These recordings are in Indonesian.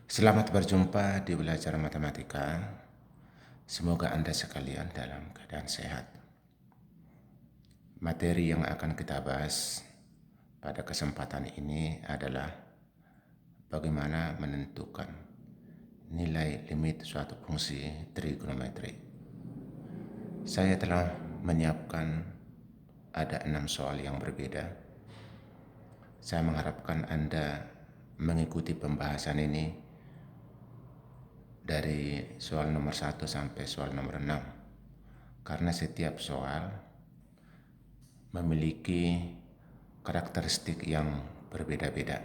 Selamat berjumpa di belajar matematika. Semoga Anda sekalian dalam keadaan sehat. Materi yang akan kita bahas pada kesempatan ini adalah bagaimana menentukan nilai limit suatu fungsi trigonometri. Saya telah menyiapkan ada 6 soal yang berbeda. Saya mengharapkan Anda mengikuti pembahasan ini dari soal nomor 1 sampai soal nomor 6, karena setiap soal memiliki karakteristik yang berbeda-beda.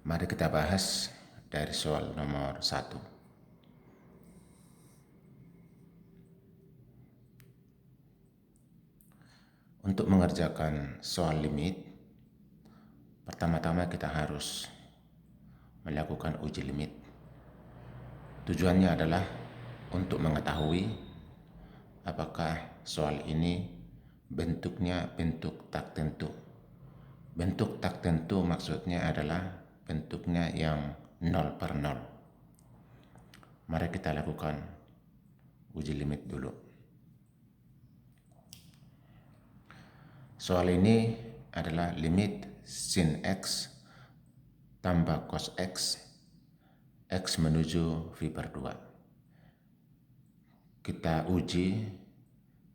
Mari kita bahas dari soal nomor 1. Untuk mengerjakan soal limit, pertama-tama kita harus melakukan uji limit. Tujuannya adalah untuk mengetahui apakah soal ini bentuknya bentuk tak tentu. Bentuk tak tentu maksudnya adalah bentuknya yang 0/0. Mari kita lakukan uji limit dulu. Soal ini adalah limit sin X tambah cos X, X menuju V/2. Kita uji,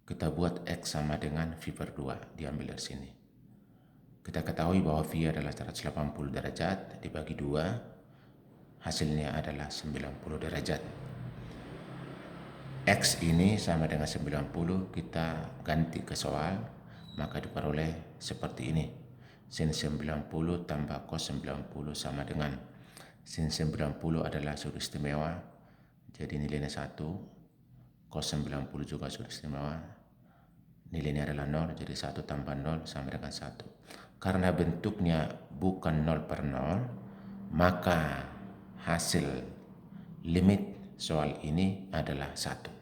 kita buat X sama dengan V/2, diambil dari sini. Kita ketahui bahwa V adalah 180 derajat, dibagi 2, hasilnya adalah 90 derajat. X ini sama dengan 90, kita ganti ke soal, maka diperoleh seperti ini. Sin 90 tambah cos 90 sama dengan sin 90 adalah sudut istimewa, jadi nilainya 1. Cos 90 juga sudut istimewa, nilainya adalah 0, jadi 1 tambah 0 sama dengan 1. Karena bentuknya bukan 0/0, maka hasil limit soal ini adalah 1.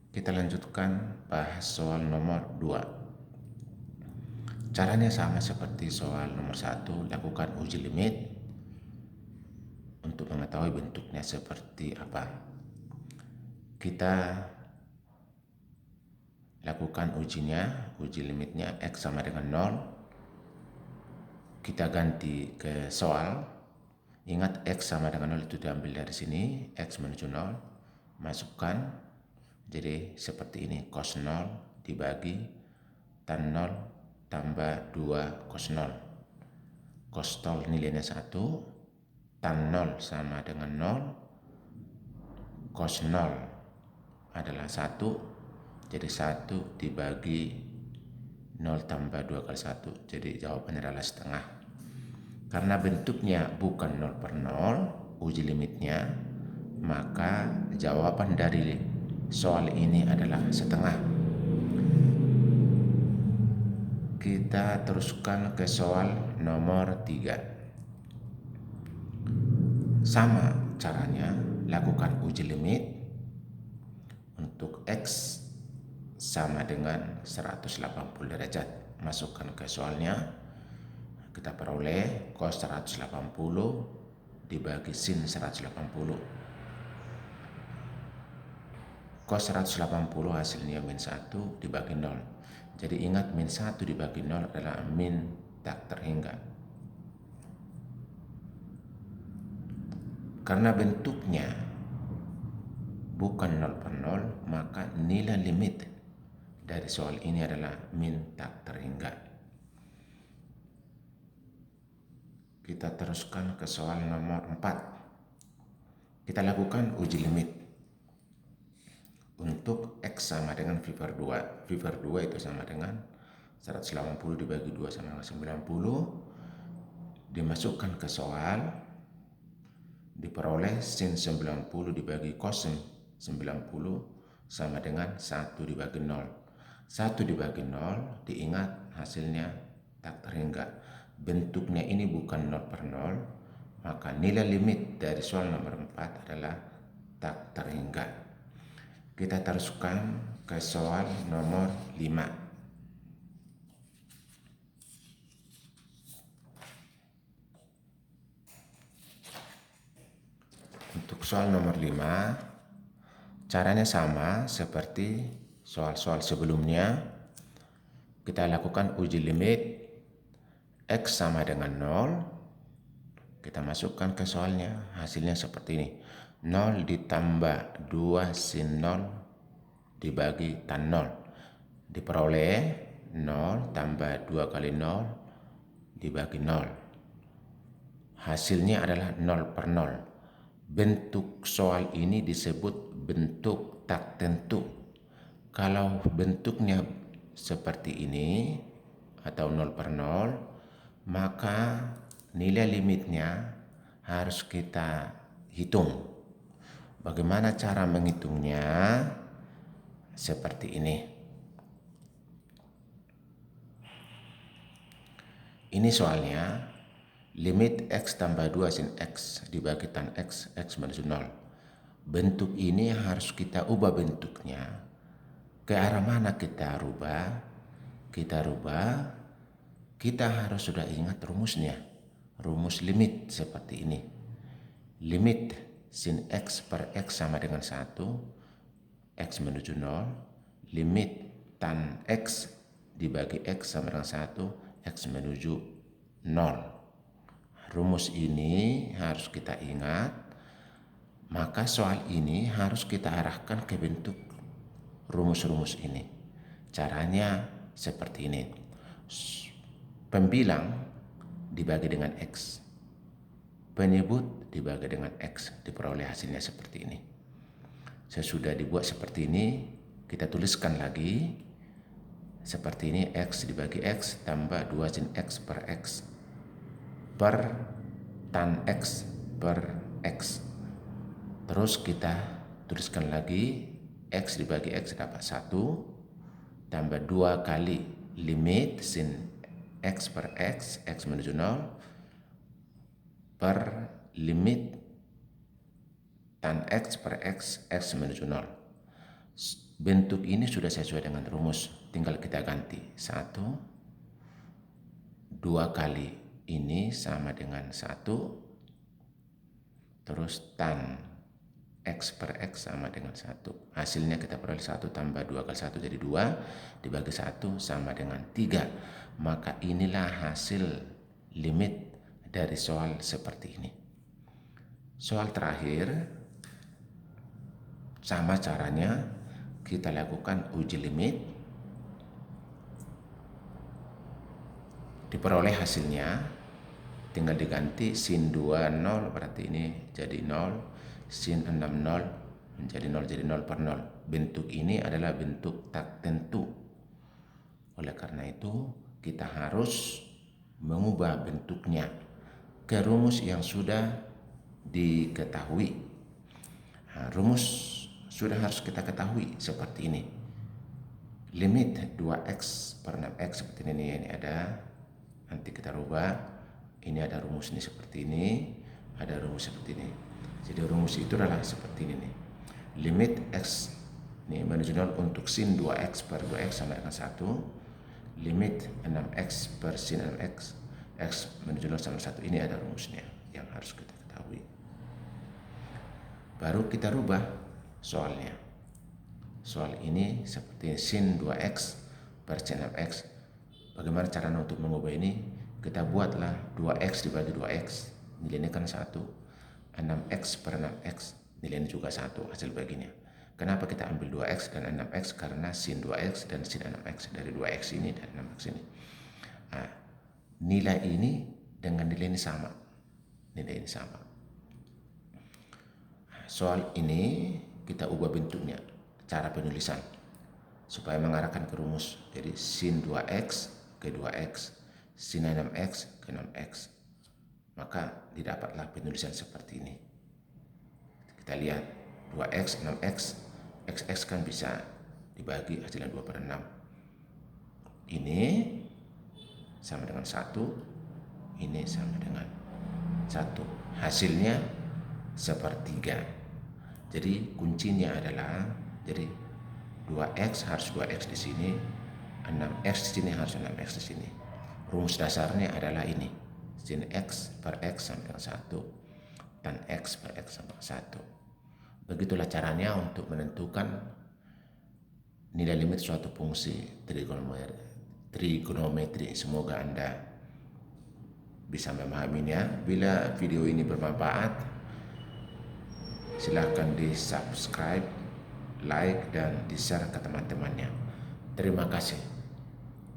Kita lanjutkan bahas soal nomor 2. Caranya sama seperti soal nomor 1, lakukan uji limit untuk mengetahui bentuknya seperti apa. Kita lakukan ujinya, uji limitnya X sama dengan 0. Kita ganti ke soal. Ingat X sama dengan 0 itu diambil dari sini, X menuju 0, masukkan. Jadi seperti ini, cos 0 dibagi tan 0 tambah 2 cos 0. Cos 0 nilainya 1, tan 0 sama dengan 0, cos 0 adalah 1, jadi 1 dibagi 0 tambah 2 kali 1, jadi jawabannya adalah setengah. Karena bentuknya bukan 0/0 uji limitnya, maka jawaban dari soal ini adalah setengah. Kita teruskan ke soal nomor 3. Sama caranya, lakukan uji limit untuk X sama dengan 180 derajat. Masukkan ke soalnya, kita peroleh cos 180 dibagi sin 180. Cos 180 hasilnya min 1 dibagi 0. Jadi ingat, min 1 dibagi 0 adalah min tak terhingga. Karena bentuknya bukan 0/0, maka nilai limit dari soal ini adalah min tak terhingga. Kita teruskan ke soal nomor 4. Kita lakukan uji limit untuk X sama dengan V/2. V/2 itu sama dengan 180 dibagi 2 sama dengan 90. Dimasukkan ke soal, diperoleh sin 90 dibagi cos 90 sama dengan 1 dibagi 0. 1 dibagi 0, diingat hasilnya tak terhingga. Bentuknya ini bukan 0/0, maka nilai limit dari soal nomor 4 adalah tak terhingga. Kita teruskan ke soal nomor 5. soal nomor 5, caranya sama seperti soal-soal sebelumnya. Kita lakukan uji limit X sama dengan 0. Kita masukkan ke soalnya, hasilnya seperti ini. 0 ditambah 2 sin 0 dibagi tan 0. Diperoleh 0 tambah 2 kali 0 dibagi 0. Hasilnya adalah 0 per 0. Bentuk soal ini disebut bentuk tak tentu. Kalau bentuknya seperti ini atau 0 per 0, maka nilai limitnya harus kita hitung. Bagaimana cara menghitungnya? Seperti ini. Ini soalnya. Limit X tambah 2 sin X dibagi tan X, X menuju 0. Bentuk ini harus kita ubah bentuknya. Ke arah mana kita rubah? Kita harus sudah ingat rumusnya. Rumus limit seperti ini. Limit sin X per X sama dengan 1, X menuju 0. Limit tan X dibagi X sama dengan 1, X menuju 0. Rumus ini harus kita ingat, maka soal ini harus kita arahkan ke bentuk rumus-rumus ini. Caranya seperti ini. Pembilang dibagi dengan X. Penyebut dibagi dengan X. Diperoleh hasilnya seperti ini. Sesudah dibuat seperti ini, kita tuliskan lagi. Seperti ini, X dibagi X tambah 2 sin X per X. Per tan X per X. Terus kita tuliskan lagi X dibagi X dapat 1 tambah 2 kali limit sin X per X, X menuju 0 per limit tan X per X, X menuju 0. Bentuk ini sudah sesuai dengan rumus, tinggal kita ganti 1, 2 kali ini sama dengan 1, terus tan X per X sama dengan 1. Hasilnya kita peroleh 1 tambah 2 kali 1 jadi 2, dibagi 1 sama dengan 3. Maka inilah hasil limit dari soal seperti ini. Soal terakhir, sama caranya, kita lakukan uji limit. Diperoleh hasilnya, tinggal diganti sin 2 0, berarti ini jadi 0, sin 6 0 menjadi 0, jadi 0 per 0. Bentuk ini adalah bentuk tak tentu. Oleh karena itu kita harus mengubah bentuknya ke rumus yang sudah diketahui. Rumus sudah harus kita ketahui seperti ini. Limit 2x per 6x seperti ini ada. Nanti kita rubah. Ini ada rumus ini seperti ini, ada rumus seperti ini. Jadi rumus itu adalah seperti ini nih. Limit X ini menuju 0 untuk sin 2X per 2X sama dengan 1. Limit 6X per sin 6X, X menuju 0 sama 1. Ini ada rumusnya yang harus kita ketahui. Baru kita rubah soalnya. Soal ini seperti sin 2X per sin 6X. Bagaimana caranya untuk mengubah ini? Kita buatlah 2x dibagi 2x, nilainya kan 1. 6x per 6x, nilainya juga 1 hasil baginya. Kenapa kita ambil 2x dan 6x? Karena sin 2x dan sin 6x, dari 2x ini dan 6x ini. Nah, nilai ini dengan nilai ini sama. Nilai ini sama. Soal ini kita ubah bentuknya, cara penulisan, supaya mengarahkan ke rumus. Jadi sin 2x ke 2x, sin 6x ke 6x, maka didapatlah penulisan seperti ini. Kita lihat 2x, 6x, xx kan bisa dibagi hasilnya 2 per 6. Ini sama dengan 1, ini sama dengan 1. Hasilnya sepertiga. Jadi kuncinya adalah, jadi 2x harus 2x di sini, 6x di sini harus 6x di sini. Rumus dasarnya adalah ini. Sin X per X sama dengan 1. Tan X per X sama 1. Begitulah caranya untuk menentukan nilai limit suatu fungsi trigonometri. Semoga Anda bisa memahaminya. Bila video ini bermanfaat, silakan di subscribe, like, dan di share ke teman-temannya. Terima kasih.